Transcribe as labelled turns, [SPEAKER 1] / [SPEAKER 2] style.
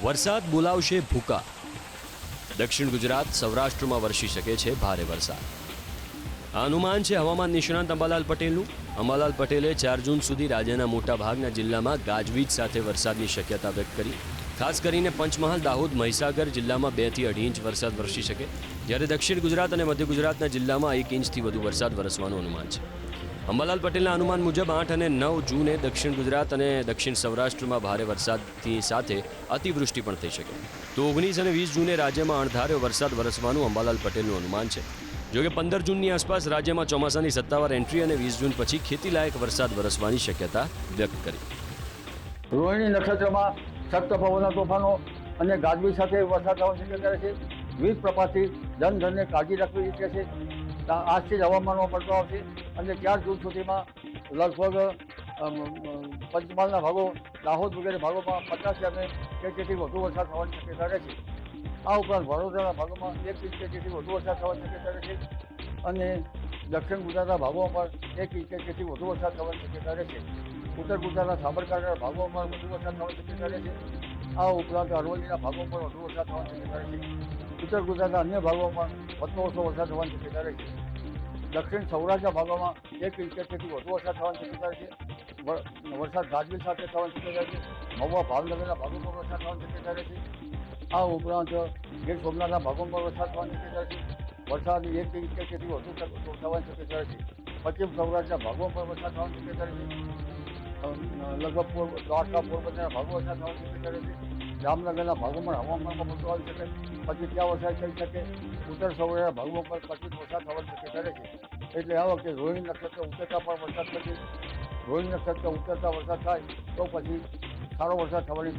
[SPEAKER 1] વરસાદ બોલાવશે ભૂકા. દક્ષિણ ગુજરાત સૌરાષ્ટ્રમાં વરસી શકે છે ભારે વરસાદ. આ અનુમાન છે હવામાન નિષ્ણાંત અંબાલાલ પટેલનું. અંબાલાલ પટેલે 4 જૂન સુધી રાજ્યના મોટાભાગના જિલ્લામાં ગાજવીજ સાથે વરસાદની શક્યતા વ્યક્ત કરી. ખાસ કરીને પંચમહાલ, દાહોદ, મહીસાગર જિલ્લામાં 2 થી 2.5 ઇંચ વરસાદ વરસી શકે, જ્યારે દક્ષિણ ગુજરાત અને મધ્ય ગુજરાતના જિલ્લામાં 1 ઇંચથી વધુ વરસાદ વરસવાનું અનુમાન છે. અંબાલાલ પટેલના અનુમાન મુજબ 8 અને 9 જૂને દક્ષિણ ગુજરાત અને દક્ષિણ સૌરાષ્ટ્રમાં ભારે વરસાદની સાથે અતિવૃષ્ટિ પણ થઈ શકે. તો 19 અને 20 જૂને રાજ્યમાં અણધાર્યો વરસાદ વરસવાનું અંબાલાલ પટેલનું અનુમાન છે. જોકે 15 જૂનની આસપાસ રાજ્યમાં ચોમાસાની સત્તાવાર એન્ટ્રી અને 20 જૂન પછી ખેતીલાયક વરસાદ વરસવાની શક્યતા વ્યક્ત કરી.
[SPEAKER 2] રોહિણી નક્ષત્રમાં સખ્ત પવનના તોફાનો અને ગાજવીજ સાથે વરસાદ થવાની શક્યતા છે. વીજ પ્રપાતથી જનધનને કાળજી રાખવી ઈચ્છે છે. આજથી જ હવામાનમાં પલટો આવશે અને 4 જૂન સુધીમાં લગભગ પંચમહાલના ભાગો, દાહોદ વગેરે ભાગોમાં 50 mm કે તેથી વધુ વરસાદ થવાની શક્યતા રહેશે. આ ઉપરાંત વડોદરાના ભાગોમાં 1 ઇંચ કે તેથી વધુ વરસાદ થવાની શક્યતા રહેશે અને દક્ષિણ ગુજરાતના ભાગોમાં પણ 1 ઇંચ કે તેથી વધુ વરસાદ થવાની શક્યતા રહેશે. ઉત્તર ગુજરાતના સાબરકાંઠાના ભાગોમાં વધુ વરસાદ થવાની શક્યતા રહેશે. આ ઉપરાંત અરવલ્લીના ભાગો પર વધુ વરસાદ થવાની શક્યતા રહેશે. ઉત્તર ગુજરાતના અન્ય ભાગોમાં વધુ ઓછો વરસાદ થવાની શક્યતા રહેશે. દક્ષિણ સૌરાષ્ટ્રના ભાગોમાં 1 ઇંચ કે તેથી વધુ વરસાદ થવાની શક્યતા રહેશે. વરસાદ ગાજવીજ સાથે થવાની શક્યતા રહેશે. મહુવા, ભાવનગરના ભાગો પર વરસાદ થવાની શક્યતા રહેશે. આ ઉપરાંત ગીર સોમનાથના ભાગોમાં પણ વરસાદ થવાની શક્યતા રહેશે. વરસાદ 1 ઇંચ કે તેથી વધુ થવાની શક્યતા રહેશે. પશ્ચિમ સૌરાષ્ટ્રના ભાગોમાં પણ વરસાદ થવાની શક્યતા રહેશે. લગભગ દ્વારકા, પોરબંદરના ભાગો વરસાદ થવાની શક્યતા રહેશે. જામનગરના ભાગોમાં હવામાનમાં બદલાવ આવી શકે, પછી ત્યાં વરસાદ થઈ શકે. ઉત્તર સૌરાષ્ટ્રના ભાગોમાં પણ પછી વરસાદ થવાની શક્યતા રહેશે. એટલે આ વખતે રોહિણી નક્ષત્ર ઉતરતા પણ વરસાદ થશે. રોહિણી નક્ષત્ર ઉતરતા વરસાદ થાય તો પછી સારો વરસાદ થવાની